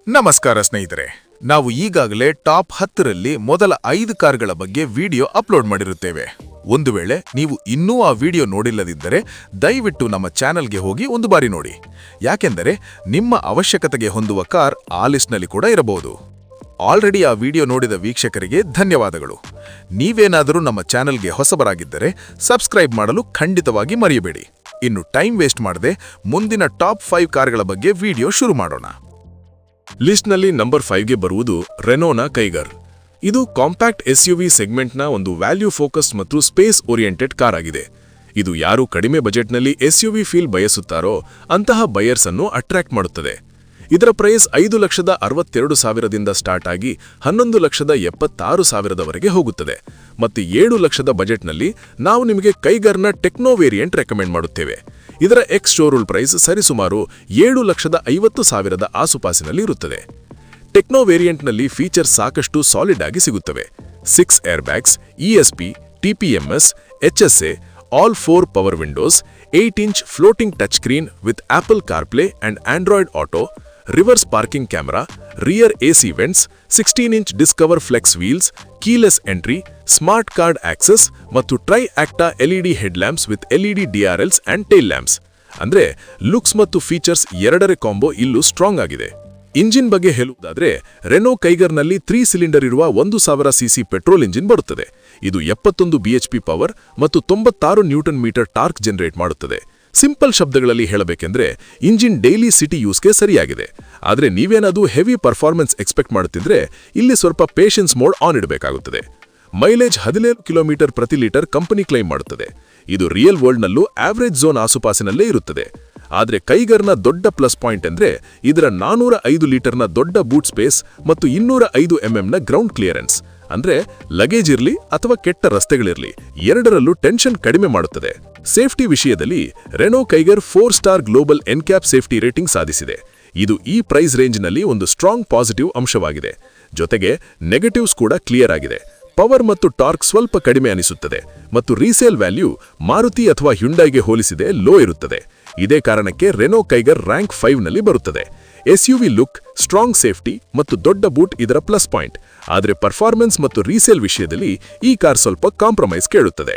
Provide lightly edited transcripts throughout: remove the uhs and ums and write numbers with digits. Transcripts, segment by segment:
ನಮಸ್ಕಾರ ಸ್ನೇಹಿತರೆ, ನಾವು ಈಗಾಗಲೇ ಟಾಪ್ 10ರಲ್ಲಿ ಮೊದಲ 5 ಕಾರ್ಗಳ ಬಗ್ಗೆ ವಿಡಿಯೋ ಅಪ್ಲೋಡ್ ಮಾಡಿರುತ್ತೇವೆ. ಒಂದು ವೇಳೆ ನೀವು ಇನ್ನೂ ಆ ವಿಡಿಯೋ ನೋಡಿಲ್ಲದಿದ್ದರೆ ದಯವಿಟ್ಟು ನಮ್ಮ ಚಾನೆಲ್ಗೆ ಹೋಗಿ ಒಂದು ಬಾರಿ ನೋಡಿ. ಯಾಕೆಂದರೆ ನಿಮ್ಮ ಅವಶ್ಯಕತೆಗೆ ಹೊಂದುವ ಕಾರ್ ಆ ಲಿಸ್ಟ್ನಲ್ಲಿ ಕೂಡ ಇರಬಹುದು. ಆಲ್ರೆಡಿ ಆ ವಿಡಿಯೋ ನೋಡಿದ ವೀಕ್ಷಕರಿಗೆ ಧನ್ಯವಾದಗಳು. ನೀವೇನಾದರೂ ನಮ್ಮ ಚಾನೆಲ್ಗೆ ಹೊಸಬರಾಗಿದ್ದರೆ ಸಬ್ಸ್ಕ್ರೈಬ್ ಮಾಡಲು ಖಂಡಿತವಾಗಿ ಮರೆಯಬೇಡಿ. ಇನ್ನು ಟೈಮ್ ವೇಸ್ಟ್ ಮಾಡದೆ ಮುಂದಿನ ಟಾಪ್ 5 ಕಾರ್ಗಳ ಬಗ್ಗೆ ವಿಡಿಯೋ ಶುರು ಮಾಡೋಣ. ಲಿಸ್ಟ್ನಲ್ಲಿ ನಂಬರ್ 5ಗೆ ಬರುವುದು ರೆನೋನ ಕೈಗರ್. ಇದು ಕಾಂಪ್ಯಾಕ್ಟ್ ಎಸ್ಯುವಿ ಸೆಗ್ಮೆಂಟ್ನ ಒಂದು ವ್ಯಾಲ್ಯೂ ಫೋಕಸ್ಡ್ ಮತ್ತು ಸ್ಪೇಸ್ ಓರಿಯೆಂಟೆಡ್ ಕಾರ್ ಆಗಿದೆ. ಇದು ಯಾರು ಕಡಿಮೆ ಬಜೆಟ್ನಲ್ಲಿ ಎಸ್ಯುವಿ ಫೀಲ್ ಬಯಸುತ್ತಾರೋ ಅಂತಹ ಬಯರ್ಸ್ ಅನ್ನು ಅಟ್ರಾಕ್ಟ್ ಮಾಡುತ್ತದೆ. ಇದರ ಪ್ರೈಸ್ 5,62,000ದಿಂದ ಸ್ಟಾರ್ಟ್ ಆಗಿ 11,76,000ವರೆಗೆ ಹೋಗುತ್ತದೆ. ಮತ್ತು 7 ಲಕ್ಷದ ಬಜೆಟ್ನಲ್ಲಿ ನಾವು ನಿಮಗೆ ಕೈಗರ್ನ ಟೆಕ್ನೋ ವೇರಿಯಂಟ್ ರೆಕಮೆಂಡ್ ಮಾಡುತ್ತೇವೆ. ಇದರ ಎಕ್ಸ್ ಶೋರೂಲ್ ಪ್ರೈಸ್ ಸರಿಸುಮಾರು 7,50,000 ಆಸುಪಾಸಿನಲ್ಲಿ ಇರುತ್ತದೆ. ಟೆಕ್ನೋ ವೇರಿಯಂಟ್ನಲ್ಲಿ ಫೀಚರ್ಸ್ ಸಾಕಷ್ಟು ಸಾಲಿಡ್ ಆಗಿ ಸಿಗುತ್ತವೆ. 6 air bags, ESP, TPMS, HSA, all 4 power windows, 8 inch floating touch screen with Apple CarPlay and Android Auto, reverse parking camera, rear AC vents, 16 inch discover flex wheels, keyless entry, smart card access ಮತ್ತು tri octa LED head lamps with LED DRLs and tail lamps. ಅಂದ್ರೆ looks ಮತ್ತು features ಎರಡರ combo ಇಲ್ಲೂ strong ಆಗಿದೆ. Engine ಬಗ್ಗೆ ಹೇಳುವುದಾದ್ರೆ Reno ಕೈಗರ್ನಲ್ಲಿ 3 cylinder ಇರುವ 1000cc petrol engine ಬರುತ್ತದೆ. ಇದು 71 bhp ಪವರ್ ಮತ್ತು 96 ನ್ಯೂಟನ್ ಮೀಟರ್ ಟಾರ್ಕ್ ಜನರೇಟ್ ಮಾಡುತ್ತದೆ. ಸಿಂಪಲ್ ಶಬ್ದಗಳಲ್ಲಿ ಹೇಳಬೇಕೆಂದ್ರೆ ಇಂಜಿನ್ ಡೈಲಿ ಸಿಟಿ ಯೂಸ್ಗೆ ಸರಿಯಾಗಿದೆ. ಆದರೆ ನೀವೇನಾದರೂ ಹೆವಿ ಪರ್ಫಾರ್ಮೆನ್ಸ್ ಎಕ್ಸ್ಪೆಕ್ಟ್ ಮಾಡುತ್ತಿದ್ರೆ ಇಲ್ಲಿ ಸ್ವಲ್ಪ ಪೇಷನ್ಸ್ ಮೋಡ್ ಆನ್ ಇಡಬೇಕಾಗುತ್ತದೆ. ಮೈಲೇಜ್ 17 ಕಿಲೋಮೀಟರ್ ಪ್ರತಿ ಲೀಟರ್ ಕಂಪನಿ ಕ್ಲೈಮ್ ಮಾಡುತ್ತದೆ. ಇದು ರಿಯಲ್ ವರ್ಲ್ಡ್ನಲ್ಲೂ ಆವರೇಜ್ ಝೋನ್ ಆಸುಪಾಸಿನಲ್ಲೇ ಇರುತ್ತದೆ. ಆದರೆ ಕೈಗರ್ನ ದೊಡ್ಡ ಪ್ಲಸ್ ಪಾಯಿಂಟ್ ಅಂದ್ರೆ ಇದರ 405 ಲೀಟರ್ನ ದೊಡ್ಡ ಬೂಟ್ ಸ್ಪೇಸ್ ಮತ್ತು 205 mm ಗ್ರೌಂಡ್ ಕ್ಲಿಯರೆನ್ಸ್. ಅಂದ್ರೆ ಲಗೇಜ್ ಇರಲಿ ಅಥವಾ ಕೆಟ್ಟ ರಸ್ತೆಗಳಿರಲಿ ಎರಡರಲ್ಲೂ ಟೆನ್ಷನ್ ಕಡಿಮೆ ಮಾಡುತ್ತದೆ. ಸೇಫ್ಟಿ ವಿಷಯದಲ್ಲಿ Reno ಕೈಗರ್ 4 star global NCAP safety rating ಸಾಧಿಸಿದೆ. ಇದು ಈ ಪ್ರೈಸ್ ರೇಂಜ್ನಲ್ಲಿ ಒಂದು ಸ್ಟ್ರಾಂಗ್ ಪಾಸಿಟಿವ್ ಅಂಶವಾಗಿದೆ. ಜೊತೆಗೆ ನೆಗೆಟಿವ್ಸ್ ಕೂಡ ಕ್ಲಿಯರ್ ಆಗಿದೆ. ಪವರ್ ಮತ್ತು ಟಾರ್ಕ್ ಸ್ವಲ್ಪ ಕಡಿಮೆ ಅನಿಸುತ್ತದೆ ಮತ್ತು ರೀಸೇಲ್ ವ್ಯಾಲ್ಯೂ ಮಾರುತಿ ಅಥವಾ ಹ್ಯುಂಡೈಗೆ ಹೋಲಿಸಿದೆ ಲೋ ಇರುತ್ತದೆ. ಇದೇ ಕಾರಣಕ್ಕೆ ರೆನೋ ಕೈಗರ್ ರ್ಯಾಂಕ್ 5ನಲ್ಲಿ ಬರುತ್ತದೆ. ಎಸ್ಯುವಿ ಲುಕ್, ಸ್ಟ್ರಾಂಗ್ ಸೇಫ್ಟಿ ಮತ್ತು ದೊಡ್ಡ ಬೂಟ್ ಇದರ ಪ್ಲಸ್ ಪಾಯಿಂಟ್. ಆದರೆ ಪರ್ಫಾರ್ಮೆನ್ಸ್ ಮತ್ತು ರೀಸೇಲ್ ವಿಷಯದಲ್ಲಿ ಈ ಕಾರ್ ಸ್ವಲ್ಪ ಕಾಂಪ್ರಮೈಸ್ ಕೇಳುತ್ತದೆ.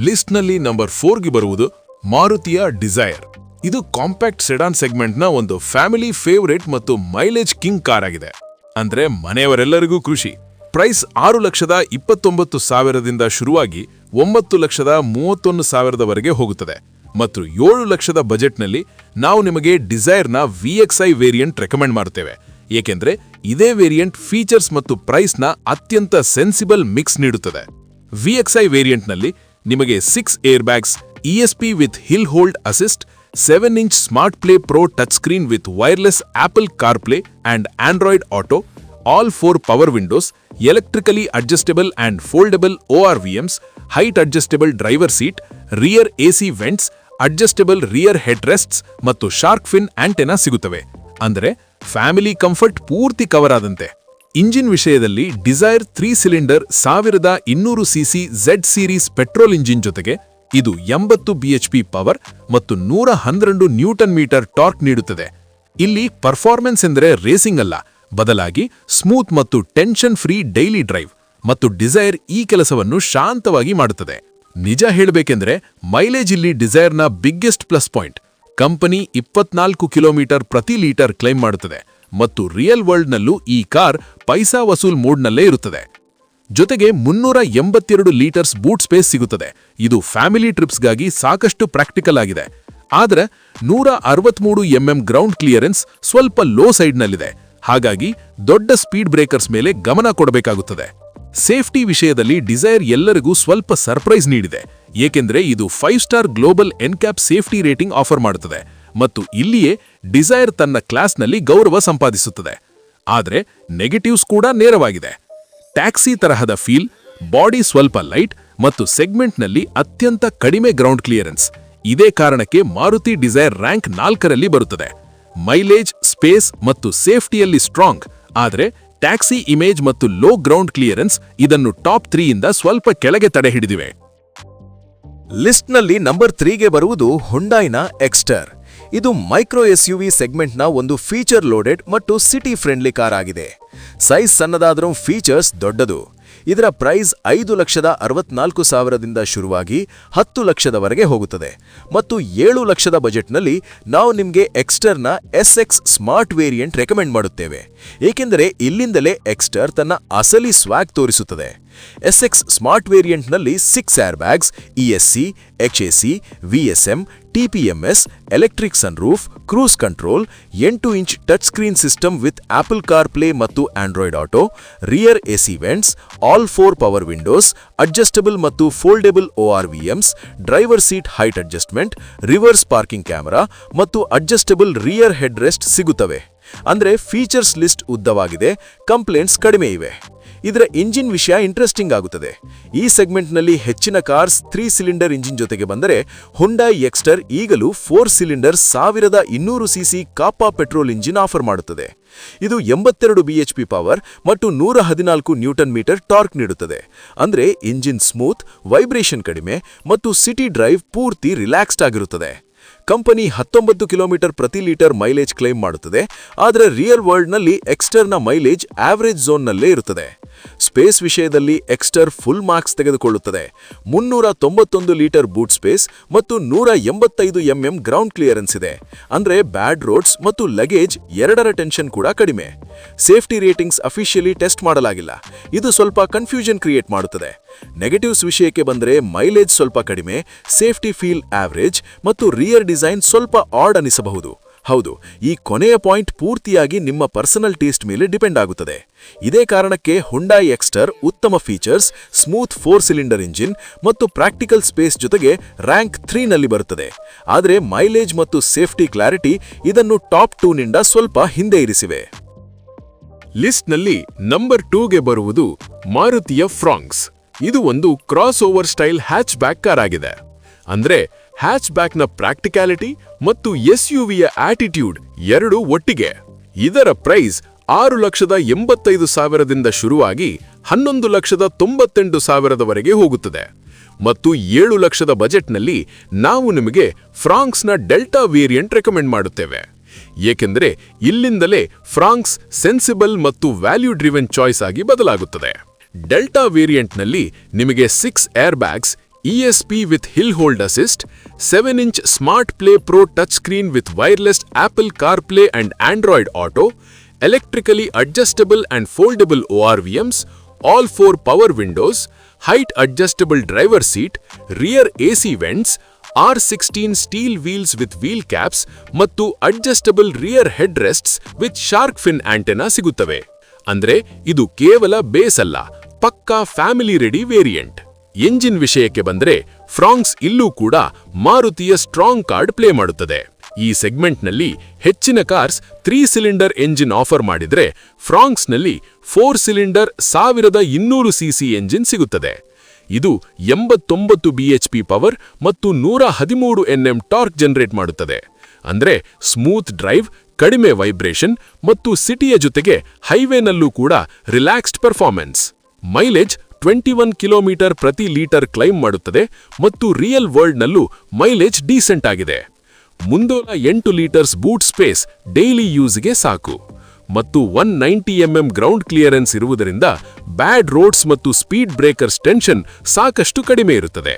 ಲಿಸ್ಟ್ನಲ್ಲಿ ನಂಬರ್ 4ಗೆ ಬರುವುದು ಮಾರುತಿಯ ಡಿಸೈರ್. ಇದು ಕಾಂಪ್ಯಾಕ್ಟ್ ಸೆಡಾನ್ ಸೆಗ್ಮೆಂಟ್ನ ಒಂದು ಫ್ಯಾಮಿಲಿ ಫೇವರೇಟ್ ಮತ್ತು ಮೈಲೇಜ್ ಕಿಂಗ್ ಕಾರ್ ಆಗಿದೆ. ಅಂದ್ರೆ ಮನೆಯವರೆಲ್ಲರಿಗೂ ಖುಷಿ. ಪ್ರೈಸ್ 6,29,000ದಿಂದ ಶುರುವಾಗಿ 9,31,000ವರೆಗೆ ಹೋಗುತ್ತದೆ. ಮತ್ತು 7 ಲಕ್ಷದ ಬಜೆಟ್ನಲ್ಲಿ ನಾವು ನಿಮಗೆ ಡಿಸೈರ್ನ VXI ವೇರಿಯಂಟ್ ರೆಕಮೆಂಡ್ ಮಾಡುತ್ತೇವೆ. ಏಕೆಂದ್ರೆ ಇದೇ ವೇರಿಯಂಟ್ ಫೀಚರ್ಸ್ ಮತ್ತು ಪ್ರೈಸ್ನ ಅತ್ಯಂತ ಸೆನ್ಸಿಬಲ್ ಮಿಕ್ಸ್ ನೀಡುತ್ತದೆ. VXI ವೇರಿಯಂಟ್ನಲ್ಲಿ ನಿಮಗೆ 6 air bags, ESP with hill hold assist, 7 inch smart play pro touch screen with wireless Apple CarPlay and Android Auto, all 4 power windows, electrically adjustable and foldable ORVMs, height adjustable driver seat, rear AC vents, adjustable rear head rests ಮತ್ತು shark fin antenna ಸಿಗುತ್ತವೆ. ಅಂದರೆ family comfort ಪೂರ್ತಿ cover ಆದಂತೆ. Engine ವಿಷಯದಲ್ಲಿ Dzire 3 cylinder 1200cc Z series petrol engine ಜೊತೆಗೆ ಇದು 80 bhp power ಮತ್ತು 112 Newton metre torque ನೀಡುತ್ತದೆ. ಇಲ್ಲಿ ಪರ್ಫಾರ್ಮೆನ್ಸ್ ಎಂದರೆ ರೇಸಿಂಗ್ ಅಲ್ಲ, ಬದಲಾಗಿ ಸ್ಮೂತ್ ಮತ್ತು ಟೆನ್ಷನ್ ಫ್ರೀ ಡೈಲಿ ಡ್ರೈವ್. ಮತ್ತು ಡಿಸೈರ್ ಈ ಕೆಲಸವನ್ನು ಶಾಂತವಾಗಿ ಮಾಡುತ್ತದೆ. ನಿಜ ಹೇಳಬೇಕೆಂದ್ರೆ ಮೈಲೇಜ್ ಇಲ್ಲಿ ಡಿಸೈರ್ನ biggest plus point. Company 24 kilometre ಪ್ರತಿ ಲೀಟರ್ ಕ್ಲೈಮ್ ಮಾಡುತ್ತದೆ ಮತ್ತು ರಿಯಲ್ ವರ್ಲ್ಡ್ನಲ್ಲೂ ಈ ಕಾರ್ ಪೈಸಾ ವಸೂಲ್ ಮೋಡ್ನಲ್ಲೇ ಇರುತ್ತದೆ. ಜೊತೆಗೆ 382 ಲೀಟರ್ಸ್ ಬೂಟ್ ಸ್ಪೇಸ್ ಸಿಗುತ್ತದೆ. ಇದು ಫ್ಯಾಮಿಲಿ ಟ್ರಿಪ್ಸ್ಗಾಗಿ ಸಾಕಷ್ಟು ಪ್ರಾಕ್ಟಿಕಲ್ ಆಗಿದೆ. ಆದರೆ 163 mm ಗ್ರೌಂಡ್ ಕ್ಲಿಯರೆನ್ಸ್ ಸ್ವಲ್ಪ ಲೋ ಸೈಡ್ನಲ್ಲಿದೆ. ಹಾಗಾಗಿ ದೊಡ್ಡ ಸ್ಪೀಡ್ ಬ್ರೇಕರ್ಸ್ ಮೇಲೆ ಗಮನ ಕೊಡಬೇಕಾಗುತ್ತದೆ. ಸೇಫ್ಟಿ ವಿಷಯದಲ್ಲಿ ಡಿಸೈರ್ ಎಲ್ಲರಿಗೂ ಸ್ವಲ್ಪ ಸರ್ಪ್ರೈಸ್ ನೀಡಿದೆ. ಏಕೆಂದ್ರೆ ಇದು 5 star global NCAP safety rating offer ಮಾಡುತ್ತದೆ ಮತ್ತು ಇಲ್ಲಿಯೇ ಡಿಸೈರ್ ತನ್ನ ಕ್ಲಾಸ್ನಲ್ಲಿ ಗೌರವ ಸಂಪಾದಿಸುತ್ತದೆ. ಆದರೆ ನೆಗೆಟಿವ್ಸ್ ಕೂಡ ನೇರವಾಗಿದೆ. ಟ್ಯಾಕ್ಸಿ ತರಹದ ಫೀಲ್, ಬಾಡಿ ಸ್ವಲ್ಪ ಲೈಟ್ ಮತ್ತು ಸೆಗ್ಮೆಂಟ್ನಲ್ಲಿ ಅತ್ಯಂತ ಕಡಿಮೆ ಗ್ರೌಂಡ್ ಕ್ಲಿಯರೆನ್ಸ್. ಇದೇ ಕಾರಣಕ್ಕೆ ಮಾರುತಿ ಡಿಸೈರ್ ರ್ಯಾಂಕ್ 4ರಲ್ಲಿ ಬರುತ್ತದೆ. ಮೈಲೇಜ್, ಸ್ಪೇಸ್ ಮತ್ತು ಸೇಫ್ಟಿಯಲ್ಲಿ ಸ್ಟ್ರಾಂಗ್. ಆದರೆ ಟ್ಯಾಕ್ಸಿ ಇಮೇಜ್ ಮತ್ತು ಲೋ ಗ್ರೌಂಡ್ ಕ್ಲಿಯರೆನ್ಸ್ ಇದನ್ನು ಟಾಪ್ 3ಯಿಂದ ಸ್ವಲ್ಪ ಕೆಳಗೆ ತಡೆಹಿಡಿದಿವೆ. ಲಿಸ್ಟ್ನಲ್ಲಿ ನಂಬರ್ 3ಗೆ ಬರುವುದು ಹುಂಡೈನ ಎಕ್ಸ್ಟರ್. ಇದು ಮೈಕ್ರೋ ಎಸ್ಯುವಿ ಸೆಗ್ಮೆಂಟ್ನ ಒಂದು ಫೀಚರ್ ಲೋಡೆಡ್ ಮತ್ತು ಸಿಟಿ ಫ್ರೆಂಡ್ಲಿ ಕಾರ್ ಆಗಿದೆ. ಸೈಜ್ ಸಣ್ಣದಾದರೂ ಫೀಚರ್ಸ್ ದೊಡ್ಡದು. ಇದರ ಪ್ರೈಸ್ 5,64,000ದಿಂದ ಶುರುವಾಗಿ 10 ಲಕ್ಷದವರೆಗೆ ಹೋಗುತ್ತದೆ ಮತ್ತು 7 ಲಕ್ಷದ ಬಜೆಟ್ನಲ್ಲಿ ನಾವು ನಿಮಗೆ ಎಕ್ಸ್ಟರ್ನ SX ಸ್ಮಾರ್ಟ್ ವೇರಿಯಂಟ್ ರೆಕಮೆಂಡ್ ಮಾಡುತ್ತೇವೆ, ಏಕೆಂದರೆ ಇಲ್ಲಿಂದಲೇ ಎಕ್ಸ್ಟರ್ ತನ್ನ ಅಸಲಿ ಸ್ವಾಗ್ ತೋರಿಸುತ್ತದೆ. SX ಸ್ಮಾರ್ಟ್ ವೇರಿಯಂಟ್ನಲ್ಲಿ 6 air bags, ESC, HAC, VSM, TPMS, electric sunroof, cruise control, eight inch touch screen system with Apple CarPlay ಮತ್ತು Android Auto, rear AC vents, all 4 power windows, adjustable ಮತ್ತು foldable ORVMs, driver seat height adjustment, reverse parking camera ಮತ್ತು adjustable rear head rest ಸಿಗುತ್ತವೆ. ಅಂದ್ರೆ features list ಉದ್ದವಾಗಿದೆ, complaints ಕಡಿಮೆ ಇವೆ. ಇದರ engine ವಿಷಯ ಇಂಟ್ರೆಸ್ಟಿಂಗ್ ಆಗುತ್ತದೆ. ಈ ಸೆಗ್ಮೆಂಟ್ನಲ್ಲಿ ಹೆಚ್ಚಿನ ಕಾರ್ಸ್ 3 ಸಿಲಿಂಡರ್ ಇಂಜಿನ್ ಜೊತೆಗೆ ಬಂದರೆ ಹುಂಡೈ ಎಕ್ಸ್ಟರ್ ಈಗಲೂ 4 cylinder 1200 cc ಕಾಪಾ petrol engine offer ಮಾಡುತ್ತದೆ. ಇದು 82 bhp ಪವರ್ ಮತ್ತು 114 ನ್ಯೂಟನ್ ಮೀಟರ್ ಟಾರ್ಕ್ ನೀಡುತ್ತದೆ. ಅಂದ್ರೆ ಇಂಜಿನ್ ಸ್ಮೂತ್, ವೈಬ್ರೇಷನ್ ಕಡಿಮೆ ಮತ್ತು ಸಿಟಿ ಡ್ರೈವ್ ಪೂರ್ತಿ ರಿಲ್ಯಾಕ್ಸ್ಡ್ ಆಗಿರುತ್ತದೆ. ಕಂಪನಿ 19 ಕಿಲೋಮೀಟರ್ ಪ್ರತಿ ಲೀಟರ್ ಮೈಲೇಜ್ ಕ್ಲೈಮ್ ಮಾಡುತ್ತದೆ, ಆದರೆ ರಿಯಲ್ ವರ್ಲ್ಡ್ನಲ್ಲಿ ಎಕ್ಸ್ಟರ್ನ ಮೈಲೇಜ್ ಆವರೇಜ್ ಝೋನ್ನಲ್ಲೇ ಇರುತ್ತದೆ. ಸ್ಪೇಸ್ ವಿಷಯದಲ್ಲಿ ಎಕ್ಸ್ಟರ್ ಫುಲ್ ಮಾರ್ಕ್ಸ್ ತೆಗೆದುಕೊಳ್ಳುತ್ತದೆ. 391 ಲೀಟರ್ ಬೂಟ್ ಸ್ಪೇಸ್ ಮತ್ತು 185 mm ಗ್ರೌಂಡ್ ಕ್ಲಿಯರೆನ್ಸ್ ಇದೆ. ಅಂದ್ರೆ ಬ್ಯಾಡ್ ರೋಡ್ಸ್ ಮತ್ತು ಲಗೇಜ್ ಎರಡರ ಟೆನ್ಷನ್ ಕೂಡ ಕಡಿಮೆ. ಸೇಫ್ಟಿ ರೇಟಿಂಗ್ಸ್ ಅಫಿಷಿಯಲಿ ಟೆಸ್ಟ್ ಮಾಡಲಾಗಿಲ್ಲ. ಇದು ಸ್ವಲ್ಪ ಕನ್ಫ್ಯೂಷನ್ ಕ್ರಿಯೇಟ್ ಮಾಡುತ್ತದೆ. ನೆಗೆಟಿವ್ಸ್ ವಿಷಯಕ್ಕೆ ಬಂದರೆ ಮೈಲೇಜ್ ಸ್ವಲ್ಪ ಕಡಿಮೆ, ಸೇಫ್ಟಿ ಫೀಲ್ ಆವರೇಜ್ ಮತ್ತು ರಿಯರ್ ಡಿಸೈನ್ ಸ್ವಲ್ಪ ಆಡ್ ಅನಿಸಬಹುದು. ಹೌದು, ಈ ಕೊನೆಯ ಪಾಯಿಂಟ್ ಪೂರ್ತಿಯಾಗಿ ನಿಮ್ಮ ಪರ್ಸನಲ್ ಟೇಸ್ಟ್ ಮೇಲೆ ಡಿಪೆಂಡ್ ಆಗುತ್ತದೆ. ಇದೇ ಕಾರಣಕ್ಕೆ ಹುಂಡೈ ಎಕ್ಸ್ಟರ್ ಉತ್ತಮ ಫೀಚರ್ಸ್, ಸ್ಮೂತ್ 4 ಸಿಲಿಂಡರ್ ಇಂಜಿನ್ ಮತ್ತು ಪ್ರಾಕ್ಟಿಕಲ್ ಸ್ಪೇಸ್ ಜೊತೆಗೆ ರ್ಯಾಂಕ್ 3ನಲ್ಲಿ ಬರುತ್ತದೆ. ಆದರೆ ಮೈಲೇಜ್ ಮತ್ತು ಸೇಫ್ಟಿ ಕ್ಲಾರಿಟಿ ಇದನ್ನು ಟಾಪ್ 2ನಿಂದ ಸ್ವಲ್ಪ ಹಿಂದೆ ಇರಿಸಿವೆ. ಲಿಸ್ಟ್ನಲ್ಲಿ ನಂಬರ್ 2ಗೆ ಬರುವುದು ಮಾರುತಿಯ ಫ್ರಾಂಕ್ಸ್. ಇದು ಒಂದು cross over style hatch back car ಆಗಿದೆ. ಅಂದ್ರೆ ಹ್ಯಾಚ್ ಬ್ಯಾಕ್ನ ಪ್ರಾಕ್ಟಿಕ್ಯಾಲಿಟಿ ಮತ್ತು SUVಯ ಆಟಿಟ್ಯೂಡ್ ಎರಡೂ ಒಟ್ಟಿಗೆ. ಇದರ ಪ್ರೈಸ್ 6,85,000ದಿಂದ ಶುರುವಾಗಿ 11,98,000ವರೆಗೆ ಹೋಗುತ್ತದೆ ಮತ್ತು 7 ಲಕ್ಷದ ಬಜೆಟ್ನಲ್ಲಿ ನಾವು ನಿಮಗೆ ಫ್ರಾಂಕ್ಸ್ನ ಡೆಲ್ಟಾ ವೇರಿಯಂಟ್ ರೆಕಮೆಂಡ್ ಮಾಡುತ್ತೇವೆ, ಏಕೆಂದರೆ ಇಲ್ಲಿಂದಲೇ ಫ್ರಾಂಕ್ಸ್ ಸೆನ್ಸಿಬಲ್ ಮತ್ತು ವ್ಯಾಲ್ಯೂ ಡ್ರಿವೆನ್ ಚಾಯ್ಸ್ ಆಗಿ ಬದಲಾಗುತ್ತದೆ. ಡೆಲ್ಟಾ ವೇರಿಯಂಟ್ನಲ್ಲಿ ನಿಮಗೆ 6 air bags, ESP with hill hold assist, 7-inch Smart Play Pro touchscreen with wireless Apple CarPlay and Android Auto, electrically adjustable and foldable ORVMs, all 4 power windows, height adjustable driver seat, rear AC vents, R16 steel wheels with wheel caps ಮತ್ತು adjustable rear headrests with shark fin antenna ಸಿಗುತ್ತವೆ. ಅಂದ್ರೆ ಇದು ಕೇವಲ base ಅಲ್ಲ, ಪಕ್ಕಾ family ready variant. Engine ವಿಷಯಕ್ಕೆ ಬಂದರೆ Fronx ಇಲ್ಲೂ ಕೂಡ ಮಾರುತಿಯ ಸ್ಟ್ರಾಂಗ್ ಕಾರ್ಡ್ ಪ್ಲೇ ಮಾಡುತ್ತದೆ. ಈ ಸೆಗ್ಮೆಂಟ್ನಲ್ಲಿ ಹೆಚ್ಚಿನ ಕಾರ್ಸ್ 3 ಸಿಲಿಂಡರ್ ಎಂಜಿನ್ ಆಫರ್ ಮಾಡಿದರೆ ಫ್ರಾಂಕ್ಸ್ನಲ್ಲಿ 4 ಸಿಲಿಂಡರ್ 1200 cc ಎಂಜಿನ್ ಸಿಗುತ್ತದೆ. ಇದು 89 bhp ಪವರ್ ಮತ್ತು 113 Nm ಟಾರ್ಕ್ ಜನರೇಟ್ ಮಾಡುತ್ತದೆ. ಅಂದ್ರೆ ಸ್ಮೂತ್ ಡ್ರೈವ್, ಕಡಿಮೆ ವೈಬ್ರೇಷನ್ ಮತ್ತು ಸಿಟಿಯ ಜೊತೆಗೆ ಹೈವೇನಲ್ಲೂ ಕೂಡ ರಿಲ್ಯಾಕ್ಸ್ಡ್ ಪರ್ಫಾರ್ಮೆನ್ಸ್. ಮೈಲೇಜ್ 21 ಕಿಲೋಮೀಟರ್ ಪ್ರತಿ ಲೀಟರ್ ಕ್ಲೈಮ್ ಮಾಡುತ್ತದೆ ಮತ್ತು ರಿಯಲ್ ವರ್ಲ್ಡ್ನಲ್ಲೂ ಮೈಲೇಜ್ ಡೀಸೆಂಟ್ ಆಗಿದೆ. 308 ಲೀಟರ್ಸ್ ಬೂಟ್ ಸ್ಪೇಸ್ ಡೈಲಿ ಯೂಸ್ಗೆ ಸಾಕು ಮತ್ತು 190 mm ಗ್ರೌಂಡ್ ಕ್ಲಿಯರೆನ್ಸ್ ಇರುವುದರಿಂದ ಬ್ಯಾಡ್ ರೋಡ್ಸ್ ಮತ್ತು ಸ್ಪೀಡ್ ಬ್ರೇಕರ್ಸ್ ಟೆನ್ಷನ್ ಸಾಕಷ್ಟು ಕಡಿಮೆ ಇರುತ್ತದೆ.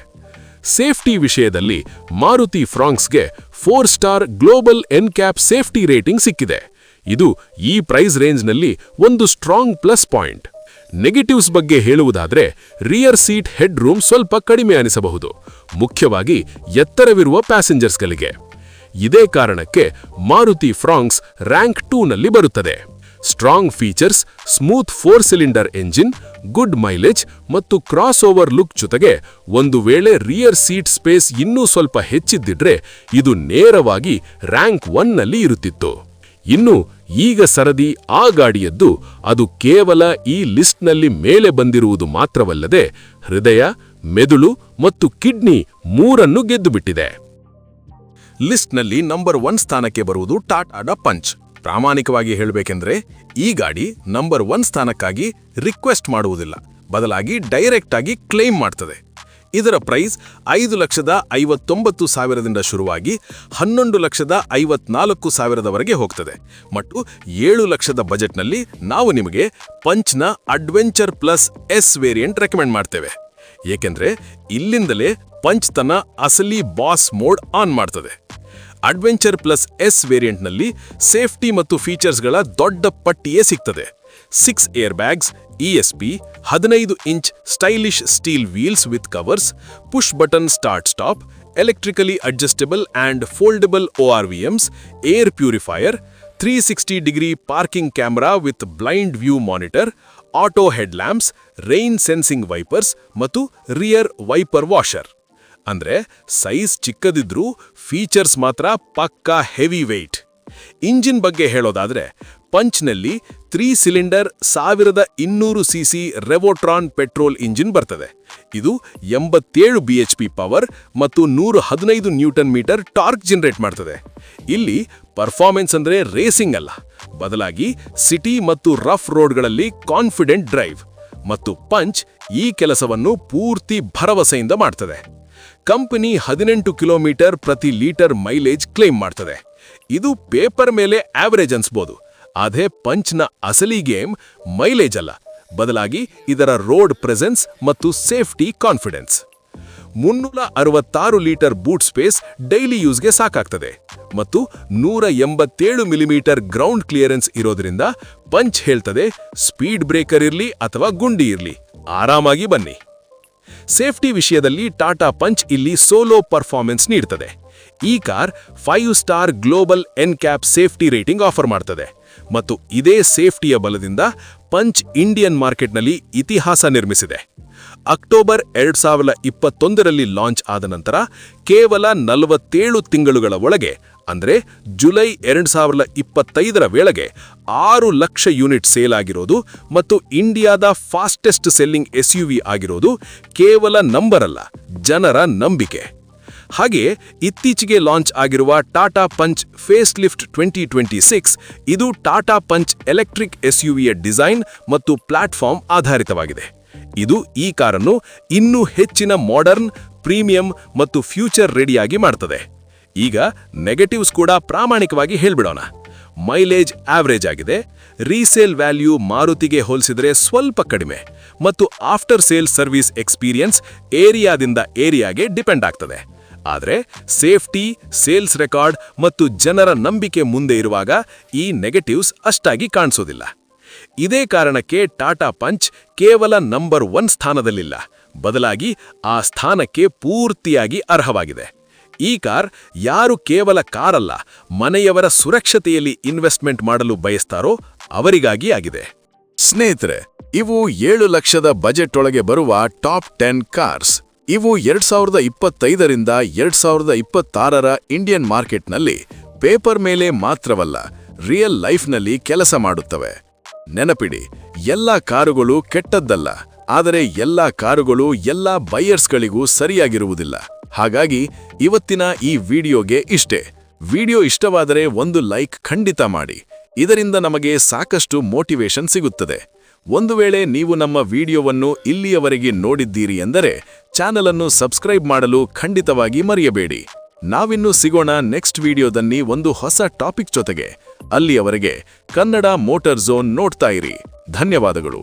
ಸೇಫ್ಟಿ ವಿಷಯದಲ್ಲಿ ಮಾರುತಿ ಫ್ರಾಂಕ್ಸ್ಗೆ 4 star global NCAP safety rating ಸಿಕ್ಕಿದೆ. ಇದು ಈ ಪ್ರೈಸ್ ರೇಂಜ್ನಲ್ಲಿ ಒಂದು ಸ್ಟ್ರಾಂಗ್ ಪ್ಲಸ್ ಪಾಯಿಂಟ್. ನೆಗೆಟಿವ್ಸ್ ಬಗ್ಗೆ ಹೇಳುವುದಾದ್ರೆ ರಿಯರ್ ಸೀಟ್ ಹೆಡ್ ರೂಮ್ ಸ್ವಲ್ಪ ಕಡಿಮೆ ಅನಿಸಬಹುದು, ಮುಖ್ಯವಾಗಿ ಎತ್ತರವಿರುವ ಪ್ಯಾಸೆಂಜರ್ಸ್ಗಳಿಗೆ. ಇದೇ ಕಾರಣಕ್ಕೆ ಮಾರುತಿ ಫ್ರಾಂಕ್ಸ್ ರ್ಯಾಂಕ್ 2ನಲ್ಲಿ ಬರುತ್ತದೆ. Strong features, smooth 4 cylinder engine, good mileage ಮತ್ತು ಕ್ರಾಸ್ ಓವರ್ ಲುಕ್ ಜೊತೆಗೆ ಒಂದು ವೇಳೆ ರಿಯರ್ ಸೀಟ್ ಸ್ಪೇಸ್ ಇನ್ನೂ ಸ್ವಲ್ಪ ಹೆಚ್ಚಿದ್ದಿದ್ರೆ ಇದು ನೇರವಾಗಿ ರ್ಯಾಂಕ್ 1ನಲ್ಲಿ ಇರುತ್ತಿತ್ತು. ಇನ್ನು ಈಗ ಸರದಿ ಆ ಗಾಡಿಯದ್ದು, ಅದು ಕೇವಲ ಈ ಲಿಸ್ಟ್ನಲ್ಲಿ ಮೇಲೆ ಬಂದಿರುವುದು ಮಾತ್ರವಲ್ಲದೆ ಹೃದಯ, ಮೆದುಳು ಮತ್ತು ಕಿಡ್ನಿ 3 ಗೆದ್ದುಬಿಟ್ಟಿದೆ. ಲಿಸ್ಟ್ನಲ್ಲಿ ನಂಬರ್ 1 ಸ್ಥಾನಕ್ಕೆ ಬರುವುದು ಟಾಟಾದ ಪಂಚ್. ಪ್ರಾಮಾಣಿಕವಾಗಿ ಹೇಳಬೇಕೆಂದ್ರೆ ಈ ಗಾಡಿ ನಂಬರ್ 1 ಸ್ಥಾನಕ್ಕಾಗಿ ರಿಕ್ವೆಸ್ಟ್ ಮಾಡುವುದಿಲ್ಲ, ಬದಲಾಗಿ ಡೈರೆಕ್ಟ್ ಆಗಿ ಕ್ಲೇಮ್ ಮಾಡ್ತದೆ. ಇದರ ಪ್ರೈಸ್ 5,59,000ದಿಂದ ಶುರುವಾಗಿ 11,54,000ವರೆಗೆ ಹೋಗ್ತದೆ ಮತ್ತು 7 ಲಕ್ಷದ ಬಜೆಟ್ನಲ್ಲಿ ನಾವು ನಿಮಗೆ ಪಂಚ್ನ adventure plus S variant recommend ಮಾಡ್ತೇವೆ. ಏಕೆಂದ್ರೆ ಇಲ್ಲಿಂದಲೇ ಪಂಚ್ ತನ್ನ ಅಸಲಿ ಬಾಸ್ ಮೋಡ್ ಆನ್ ಮಾಡ್ತದೆ. ಅಡ್ವೆಂಚರ್ ಪ್ಲಸ್ ಎಸ್ ವೇರಿಯಂಟ್ನಲ್ಲಿ ಸೇಫ್ಟಿ ಮತ್ತು ಫೀಚರ್ಸ್ಗಳ ದೊಡ್ಡ ಪಟ್ಟಿಯೇ ಸಿಗ್ತದೆ. 6 air bags, ESP, 15 inch stylish steel wheels with covers, push button start stop, electrically adjustable and foldable ORVMs, air purifier, 360-ಡಿಗ್ರಿ parking camera with blind view monitor, auto head lamps, rain sensing wipers ಮತ್ತು rear wiper washer. ಅಂದ್ರೆ size ಚಿಕ್ಕದಿದ್ರೂ features ಮಾತ್ರ ಪಕ್ಕಾ heavy weight. Engine ಬಗ್ಗೆ ಹೇಳೋದಾದ್ರೆ ಪಂಚ್ನಲ್ಲಿ 3 cylinder 1200cc ರೆವೋಟ್ರಾನ್ petrol engine ಬರ್ತದೆ. ಇದು 87 bhp power ಮತ್ತು 115 ನ್ಯೂಟನ್ ಮೀಟರ್ ಟಾರ್ಕ್ ಜನರೇಟ್ ಮಾಡ್ತದೆ. ಇಲ್ಲಿ ಪರ್ಫಾರ್ಮೆನ್ಸ್ ಅಂದ್ರೆ ರೇಸಿಂಗ್ ಅಲ್ಲ, ಬದಲಾಗಿ ಸಿಟಿ ಮತ್ತು ರಫ್ ರೋಡ್ಗಳಲ್ಲಿ ಕಾನ್ಫಿಡೆಂಟ್ ಡ್ರೈವ್. ಮತ್ತು ಪಂಚ್ ಈ ಕೆಲಸವನ್ನು ಪೂರ್ತಿ ಭರವಸೆಯಿಂದ ಮಾಡ್ತದೆ. ಕಂಪನಿ 18 ಕಿಲೋಮೀಟರ್ ಪ್ರತಿ ಲೀಟರ್ ಮೈಲೇಜ್ ಕ್ಲೇಮ್ ಮಾಡ್ತದೆ. ಇದು ಪೇಪರ್ ಮೇಲೆ ಆವರೇಜ್ ಅನ್ಸ್ಬೋದು, ಆದ್ರೆ ಪಂಚ್ನ ಅಸಲಿ ಗೇಮ್ ಮೈಲೇಜ್ ಅಲ್ಲ, ಬದಲಾಗಿ ಇದರ ರೋಡ್ ಪ್ರೆಸೆನ್ಸ್ ಮತ್ತು safety confidence. 366 litre boot space daily ಯೂಸ್ಗೆ ಸಾಕಾಗ್ತದೆ ಮತ್ತು 187 ಮಿಲಿಮೀಟರ್ ಗ್ರೌಂಡ್ ಕ್ಲಿಯರೆನ್ಸ್ ಇರೋದ್ರಿಂದ ಪಂಚ್ ಹೇಳ್ತದೆ, ಸ್ಪೀಡ್ ಬ್ರೇಕರ್ ಇರ್ಲಿ ಅಥವಾ ಗುಂಡಿ ಇರ್ಲಿ, ಆರಾಮಾಗಿ ಬನ್ನಿ. ಸೇಫ್ಟಿ ವಿಷಯದಲ್ಲಿ ಟಾಟಾ ಪಂಚ್ ಇಲ್ಲಿ ಸೋಲೋ ಪರ್ಫಾರ್ಮೆನ್ಸ್ ನೀಡ್ತದೆ. ಈ car 5 star global NCAP safety rating offer ಮಾಡ್ತದೆ ಮತ್ತು ಇದೇ ಸೇಫ್ಟಿಯ ಬಲದಿಂದ ಪಂಚ್ ಇಂಡಿಯನ್ ಮಾರ್ಕೆಟ್ನಲ್ಲಿ ಇತಿಹಾಸ ನಿರ್ಮಿಸಿದೆ. ಅಕ್ಟೋಬರ್ 2021ರಲ್ಲಿ ಲಾಂಚ್ ಆದ ನಂತರ ಕೇವಲ 47 ತಿಂಗಳುಗಳ ಒಳಗೆ, ಅಂದ್ರೆ ಜುಲೈ 2025ರ ವೇಳೆಗೆ 6 ಲಕ್ಷ ಯೂನಿಟ್ ಸೇಲ್ ಆಗಿರೋದು ಮತ್ತು ಇಂಡಿಯಾದ ಫಾಸ್ಟೆಸ್ಟ್ ಸೆಲ್ಲಿಂಗ್ SUV ಆಗಿರೋದು ಕೇವಲ ನಂಬರ್ ಅಲ್ಲ, ಜನರ ನಂಬಿಕೆ. ಹಾಗೆಯೇ ಇತ್ತೀಚೆಗೆ ಲಾಂಚ್ ಆಗಿರುವ ಟಾಟಾ ಪಂಚ್ ಫೇಸ್ ಲಿಫ್ಟ್ 2026 ಇದು ಟಾಟಾ ಪಂಚ್ ಎಲೆಕ್ಟ್ರಿಕ್ SUVಯ ಡಿಸೈನ್ ಮತ್ತು ಪ್ಲಾಟ್ಫಾರ್ಮ್ ಆಧಾರಿತವಾಗಿದೆ. ಇದು ಈ ಕಾರನ್ನು ಇನ್ನೂ ಹೆಚ್ಚಿನ ಮಾಡರ್ನ್, ಪ್ರೀಮಿಯಂ ಮತ್ತು ಫ್ಯೂಚರ್ ರೆಡಿಯಾಗಿ ಮಾಡ್ತದೆ. ಈಗ ನೆಗೆಟಿವ್ಸ್ ಕೂಡ ಪ್ರಾಮಾಣಿಕವಾಗಿ ಹೇಳ್ಬಿಡೋಣ. ಮೈಲೇಜ್ ಆವರೇಜ್ ಆಗಿದೆ, ರೀಸೇಲ್ ವ್ಯಾಲ್ಯೂ ಮಾರುತಿಗೆ ಹೋಲಿಸಿದರೆ ಸ್ವಲ್ಪ ಕಡಿಮೆ ಮತ್ತು ಆಫ್ಟರ್ ಸೇಲ್ ಸರ್ವಿಸ್ ಎಕ್ಸ್ಪೀರಿಯನ್ಸ್ ಏರಿಯಾದಿಂದ ಏರಿಯಾಗೆ ಡಿಪೆಂಡ್ ಆಗ್ತದೆ. ಆದರೆ ಸೇಫ್ಟಿ, ಸೇಲ್ಸ್ ರೆಕಾರ್ಡ್ ಮತ್ತು ಜನರ ನಂಬಿಕೆ ಮುಂದೆ ಇರುವಾಗ ಈ ನೆಗೆಟಿವ್ಸ್ ಅಷ್ಟಾಗಿ ಕಾಣಿಸೋದಿಲ್ಲ. ಇದೇ ಕಾರಣಕ್ಕೆ ಟಾಟಾ ಪಂಚ್ ಕೇವಲ ನಂಬರ್ 1 ಸ್ಥಾನದಲ್ಲಿಲ್ಲ, ಬದಲಾಗಿ ಆ ಸ್ಥಾನಕ್ಕೆ ಪೂರ್ತಿಯಾಗಿ ಅರ್ಹವಾಗಿದೆ. ಈ ಕಾರ್ ಯಾರು ಕೇವಲ ಕಾರಲ್ಲ, ಮನೆಯವರ ಸುರಕ್ಷತೆಯಲ್ಲಿ ಇನ್ವೆಸ್ಟ್ಮೆಂಟ್ ಮಾಡಲು ಬಯಸ್ತಾರೋ ಅವರಿಗಾಗಿ ಆಗಿದೆ. ಸ್ನೇಹಿತರೆ, ಇವು 7 ಲಕ್ಷದ ಬಜೆಟ್ ಒಳಗೆ ಬರುವ ಟಾಪ್ 10 ಕಾರ್ಸ್. ಇವು 2025ರಿಂದ 2026ರ ಇಂಡಿಯನ್ ಮಾರ್ಕೆಟ್ನಲ್ಲಿ ಪೇಪರ್ ಮೇಲೆ ಮಾತ್ರವಲ್ಲ, ರಿಯಲ್ ಲೈಫ್ನಲ್ಲಿ ಕೆಲಸ ಮಾಡುತ್ತವೆ. ನೆನಪಿಡಿ, ಎಲ್ಲ ಕಾರುಗಳು ಕೆಟ್ಟದ್ದಲ್ಲ, ಆದರೆ ಎಲ್ಲ ಕಾರುಗಳು ಎಲ್ಲ ಬೈಯರ್ಸ್ಗಳಿಗೂ ಸರಿಯಾಗಿರುವುದಿಲ್ಲ. ಹಾಗಾಗಿ ಇವತ್ತಿನ ಈ ವಿಡಿಯೋಗೆ ಇಷ್ಟೇ. ವಿಡಿಯೋ ಇಷ್ಟವಾದರೆ ಒಂದು ಲೈಕ್ ಖಂಡಿತ ಮಾಡಿ, ಇದರಿಂದ ನಮಗೆ ಸಾಕಷ್ಟು ಮೋಟಿವೇಶನ್ ಸಿಗುತ್ತದೆ. ಒಂದು ವೇಳೆ ನೀವು ನಮ್ಮ ವಿಡಿಯೋವನ್ನು ಇಲ್ಲಿಯವರೆಗೆ ನೋಡಿದ್ದೀರಿ ಎಂದರೆ ಚಾನಲ್ ಅನ್ನು ಸಬ್ಸ್ಕ್ರೈಬ್ ಮಾಡಲು ಖಂಡಿತವಾಗಿ ಮರೆಯಬೇಡಿ. ನಾವಿನ್ನು ಸಿಗೋಣ ನೆಕ್ಸ್ಟ್ ವಿಡಿಯೋದಲ್ಲಿ ಒಂದು ಹೊಸ ಟಾಪಿಕ್ ಜೊತೆಗೆ. ಅಲ್ಲಿಯವರೆಗೆ ಕನ್ನಡ ಮೋಟಾರ್ ಝೋನ್ ನೋಡ್ತಾ ಇರಿ. ಧನ್ಯವಾದಗಳು.